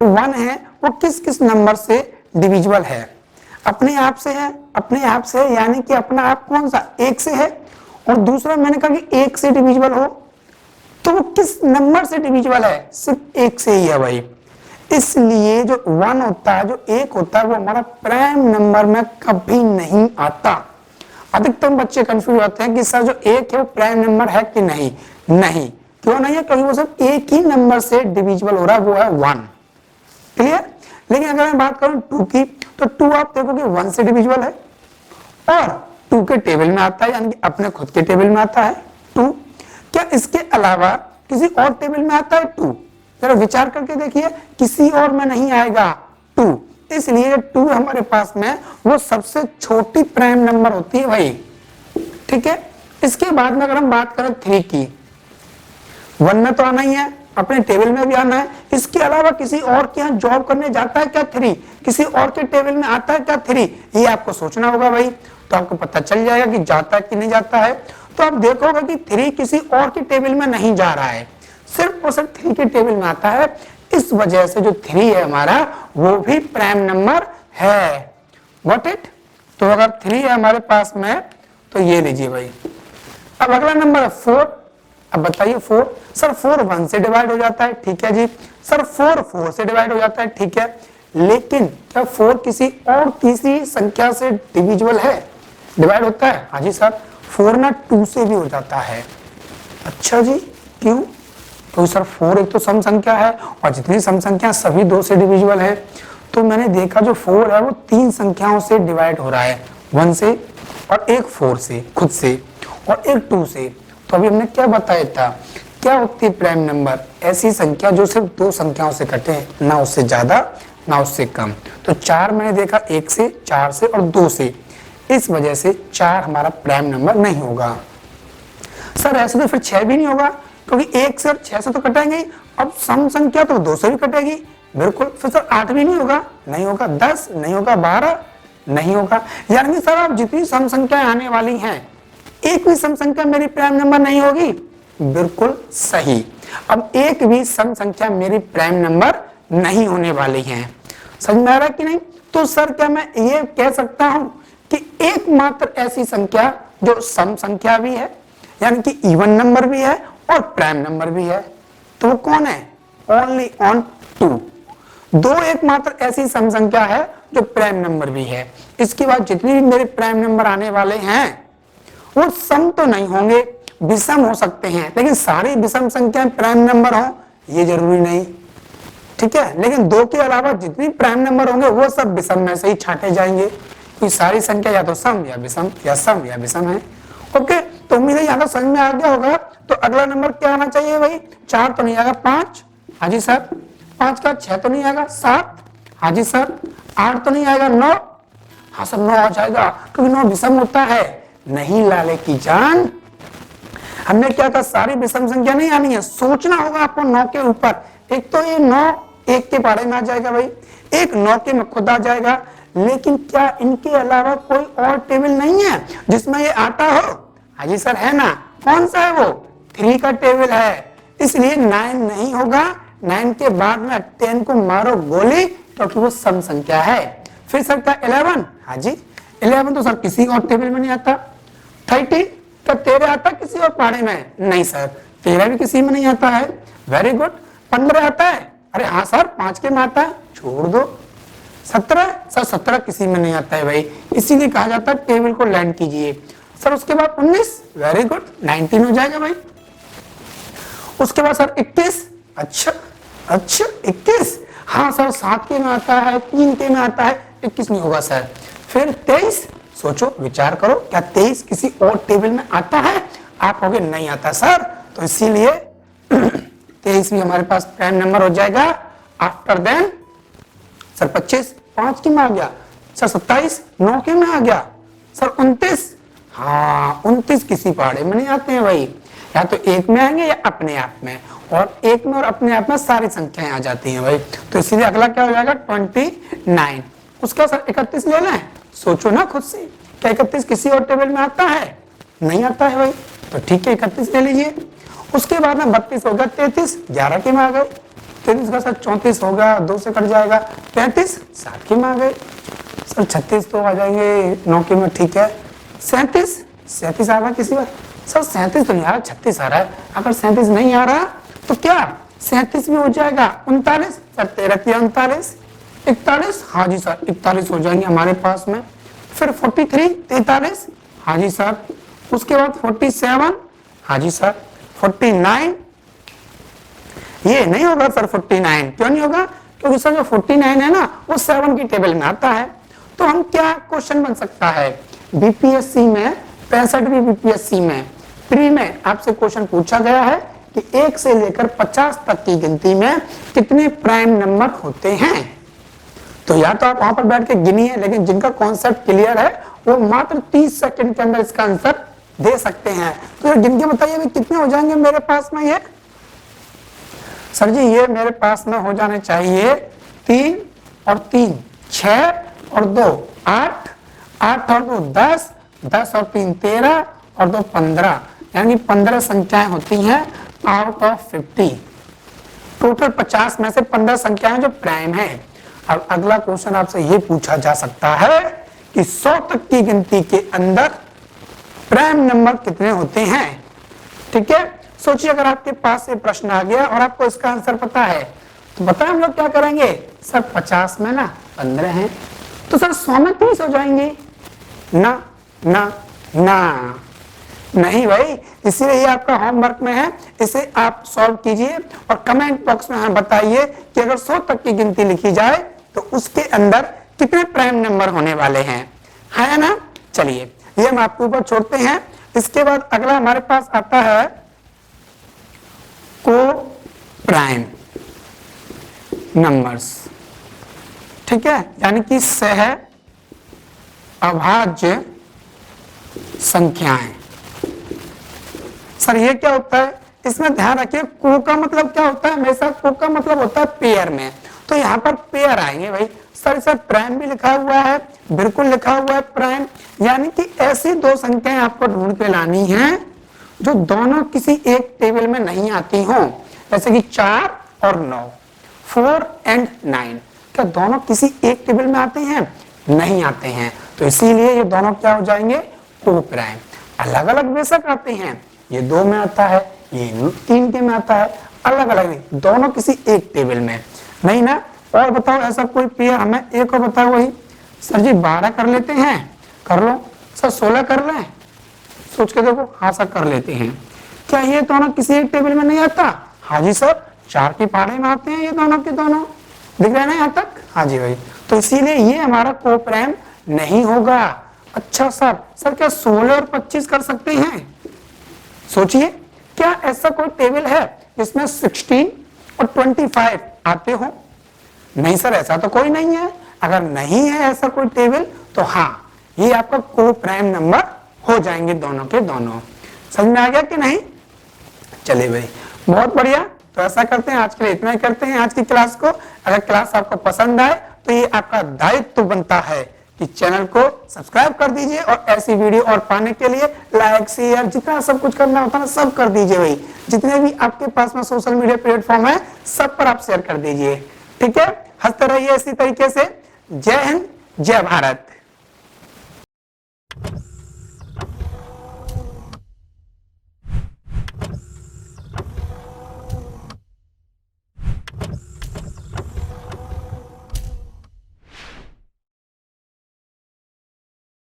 One है वो किस किस नंबर से डिविजिबल है? अपने आप से है, अपने आप से है यानी कि अपना आप कौन सा? एक से है। और दूसरा मैंने कहा कि एक से डिविजिबल हो तो वो किस नंबर से डिविजिबल है? सिर्फ एक से ही है भाई। इसलिए जो वन होता है, जो एक होता है, वो हमारा प्राइम नंबर में कभी नहीं आता। अधिकतम बच्चे कंफ्यूज होते हैं कि सर जो एक है वो प्राइम नंबर है कि नहीं। नहीं, क्यों नहीं है? क्योंकि वो सिर्फ एक ही नंबर से डिविजिबल हो रहा है, वो है वन। क्लियर? लेकिन अगर मैं बात करूं टू की, तो टू आप देखोगे वन से डिविजिबल है और टू के टेबल में आता है, यानी कि अपने खुद के टेबल में आता है टू। क्या इसके अलावा किसी और टेबल में आता है टू? जरा विचार करके देखिए, किसी और में नहीं आएगा टू। इसलिए टू हमारे पास में वो सबसे छोटी प्राइम नंबर होती है भाई। ठीक है, इसके बाद में अगर हम बात करें थ्री की, वन में तो आना ही है, अपने टेबल में भी आना है। इसके अलावा किसी और के यहाँ जॉब करने जाता है क्या थ्री? किसी और के टेबल में आता है क्या थ्री? ये आपको सोचना होगा भाई, तो आपको पता चल जाएगा कि जाता है कि नहीं जाता है। तो आप देखोगे कि थ्री किसी और के टेबल में नहीं जा रहा है, सिर्फ और सिर्फ थ्री के टेबल में आता है। इस वजह से जो थ्री है हमारा, वो भी प्राइम नंबर है। Got it? तो अगर थ्री है हमारे पास में तो ये लीजिए भाई। अब अगला नंबर है फोर। अब बताइए फोर, सर फोर वन से डिवाइड हो जाता है, ठीक है जी। सर फोर फोर से डिवाइड हो जाता है, ठीक है। लेकिन क्या फोर किसी और तीसरी संख्या से डिविजिबल है, डिवाइड होता है? हाँ जी सर, फोर ना टू से भी हो जाता है। अच्छा जी, क्यों? तो सर फोर एक तो सम संख्या है और जितनी सम संख्या सभी दो से डिविजिबल है। तो मैंने देखा जो फोर है वो तीन संख्याओं से डिवाइड हो रहा है, वन से और एक फोर से खुद से और एक टू से। तो अभी हमने क्या बताया था, क्या होती है प्राइम नंबर? ऐसी संख्या जो सिर्फ दो संख्याओं से कटे, ना उससे ज्यादा ना उससे कम। तो चार मैंने देखा एक से, चार से और दो से, इस वजह से चार हमारा प्राइम नंबर नहीं होगा। सर ऐसे तो फिर छह भी नहीं होगा, क्योंकि एक से और छह से तो कटेंगे। अब सम संख्या तो दो से भी कटेगी, बिल्कुल। फिर सर आठ भी नहीं होगा, नहीं होगा। 10 नहीं होगा, 12 नहीं होगा। यानी कि सर आप जितनी सम संख्याएं आने वाली हैं, एक भी सम संख्या मेरी प्राइम नंबर नहीं होगी। बिल्कुल सही। अब एक भी सम संख्या मेरी प्राइम नंबर नहीं होने वाली है। समझ में आ रहा है कि नहीं? तो सर क्या मैं ये कह सकता हूं कि एकमात्र ऐसी संख्या जो सम संख्या भी है, यानी कि इवन नंबर भी है और प्राइम नंबर भी है, तो वो कौन है? Only on two. दो एकमात्र ऐसी सम संख्या है जो प्राइम नंबर भी है। इसके बाद जितनी भी मेरे प्राइम नंबर आने वाले हैं वो सम तो नहीं होंगे, विषम हो सकते हैं, लेकिन सारी विषम संख्याएं प्राइम नंबर हो ये जरूरी नहीं। ठीक है, लेकिन दो के अलावा जितनी प्राइम नंबर होंगे वो सब विषम में से ही छांटे जाएंगे, क्योंकि सारी संख्या या तो सम या विषम या सम या विषम है। ओके, तो उम्मीद है यहाँ तो समझ में आ गया होगा। तो अगला नंबर क्या आना चाहिए भाई? चार तो नहीं आएगा, पांच। हाँ जी सर। पांच का छह तो नहीं आएगा, सात। हाँ जी सर। आठ तो नहीं आएगा, नौ। हाँ सर, नौ आ जाएगा, क्योंकि नौ विषम होता है। नहीं लाले की जान, हमने क्या कहा, सारी विषम संख्या नहीं आनी है, सोचना होगा आपको नौ के ऊपर। एक तो ये नौ एक के बारे में आ जाएगा भाई, एक नौ के में खुद आ जाएगा। लेकिन क्या इनके अलावा कोई और टेबल नहीं है जिसमें ये आता हो? हाँ जी सर, है ना। कौन सा है वो? थ्री का टेबल है। इसलिए नाइन नहीं होगा, नाइन के बाद में 10 को मारो गोली, क्योंकि वो सम संख्या है। फिर सर क्या 11? हाँ जी, 11 तो सर किसी और टेबल में नहीं आता। 30 क्या 13 आता किसी और पाड़े में? नहीं सर, 13 भी किसी में नहीं आता है। Very good. 15 आता है? अरे हाँ सर, 5 के में आता है, छोड़ दो। 17? सर 17 किसी में नहीं आता है भाई, इसीलिए कहा जाता है टेबल को लैंड कीजिए। सर उसके बाद 19, वेरी गुड, 19 हो जाएगा भाई। उसके बाद सर 21, अच्छा 21, हाँ सर 7 के में आता है, 3 के में आता है, 21 नहीं होगा सर। फिर 23, सोचो विचार करो, क्या 23 किसी और टेबल में आता है? आप कहोगे नहीं आता सर, तो इसीलिए 23 भी हमारे पास प्राइम नंबर हो जाएगा। आफ्टर देन सर 25 5 के में आ गया, सर 27 9 के में आ गया, सर 29, हाँ 29 किसी पहाड़े में नहीं आते हैं भाई, या तो एक में आएंगे या अपने आप में, और एक में और अपने आप में सारी संख्याएं आ जाती हैं भाई। तो इसीलिए अगला क्या हो जाएगा 29। उसका सर 31 लेना है, सोचो ना खुद से, क्या 31 किसी और टेबल में आता है? नहीं आता है भाई, तो ठीक है 31 ले लीजिए। उसके बाद में 32 हो गया, 33 11 के में आ गए, 33 का सर 34 होगा, 2 से कट जाएगा 35, 7 की में आ गए सर। 36 तो आ जाएंगे 9 की में, ठीक है। 37 आ रहा किसी बार सर? 37 तो नहीं आ रहा, 36 आ रहा है। अगर 37 नहीं आ रहा तो क्या 37 भी हो जाएगा? 39 सर, 13 की 39, 41 हाँ जी सर 41 हो जाएंगे हमारे पास में। फिर 43 43 हाँ जी सर। उसके बाद 47 हाँ जी सर। 49 ये नहीं होगा सर 49, क्यों नहीं होगा? क्योंकि सर जो 49 है ना वो 7 की टेबल में आता है। तो हम क्या क्वेश्चन बन सकता है बीपीएससी में, 65वीं बीपीएससी में प्री में आपसे क्वेश्चन पूछा गया है कि 1 से लेकर 50 तक की गिनती में कितने प्राइम नंबर होते हैं। तो या तो आप वहां पर बैठ के गिनिए, लेकिन जिनका कॉन्सेप्ट क्लियर है वो मात्र 30 सेकंड के अंदर इसका आंसर दे सकते हैं। तो गिन के बताइए कितने हो जाएंगे मेरे पास में ये? सर जी ये मेरे पास में हो जाने चाहिए 3 और 3 6 और 2 8, 8 और 2 10, 10 और 3 13 और 2 15, यानी 15 संख्याएं होती हैं आउट ऑफ 50। टोटल 50 में से 15 संख्याएं जो प्राइम है। अब अगला क्वेश्चन आपसे ये पूछा जा सकता है कि 100 तक की गिनती के अंदर प्राइम नंबर कितने होते हैं। ठीक है, सोचिए अगर आपके पास ये प्रश्न आ गया और आपको इसका आंसर पता है तो बताएं हम लोग क्या करेंगे? सर 50 में ना 15 हैं, तो सर 100 में 30 हो जाएंगे ना ना ना नहीं भाई। इसीलिए ये आपका होमवर्क में है, इसे आप सॉल्व कीजिए और कमेंट बॉक्स में हमें बताइए कि अगर 100 तक की गिनती लिखी जाए तो उसके अंदर कितने प्राइम नंबर होने वाले हैं, है ना। चलिए ये हम आपके ऊपर छोड़ते हैं। इसके बाद अगला हमारे पास आता है को प्राइम नंबर्स। ठीक है, यानी कि सह अभाज्य संख्याएं। सर ये क्या होता है? इसमें ध्यान रखिए को का मतलब क्या होता है? हमेशा को का मतलब होता है पेयर में, तो यहाँ पर पेयर आएंगे भाई। सर इसे प्राइम भी लिखा हुआ है, बिल्कुल लिखा हुआ है प्राइम, यानी कि ऐसी दो संख्याएं आपको ढूंढ के लानी है जो दोनों किसी एक टेबल में नहीं आती हो। जैसे कि 4 और 9, 4 एंड 9, क्या दोनों किसी एक टेबल में आते हैं? नहीं आते हैं। तो इसीलिए ये दोनों क्या हो जाएंगे? को प्राइम। अलग अलग बेशक आते हैं, ये 2 में आता है, ये 3 के में आता है, अलग अलग नहीं, दोनों किसी एक टेबल में नहीं ना। और बताओ ऐसा कोई पेयर हमें एक और बताओ। वही सर जी 12 कर लेते हैं, कर लो। सर 16 कर लें, सोच के देखो। हाँ सर कर लेते हैं। क्या ये दोनों किसी एक टेबल में नहीं आता? हाँ जी सर 4 की पहाड़े में आते हैं ये दोनों के दोनों, दिख रहे हैं ना यहाँ तक? हाँ जी भाई। तो इसीलिए ये हमारा को प्राइम नहीं होगा। अच्छा सर क्या 16 और 25 कर सकते हैं? सोचिए क्या ऐसा कोई टेबल है जिसमें 16 और 25 आते हो? नहीं सर ऐसा तो कोई नहीं है। अगर नहीं है ऐसा कोई टेबल तो हाँ ये आपका को प्राइम नंबर हो जाएंगे दोनों के दोनों। समझ में आ गया कि नहीं? चलिए भाई बहुत बढ़िया। तो ऐसा करते हैं आज के लिए इतना ही करते हैं आज की क्लास को। अगर क्लास आपको पसंद आए तो ये आपका दायित्व बनता है कि चैनल को सब्सक्राइब कर दीजिए और ऐसी वीडियो और पाने के लिए लाइक शेयर जितना सब कुछ करना होता है ना सब कर दीजिए भाई। जितने भी आपके पास में सोशल मीडिया प्लेटफॉर्म है सब पर आप शेयर कर दीजिए। ठीक है, हंसते रहिए इसी तरीके से। जय हिंद, जय भारत।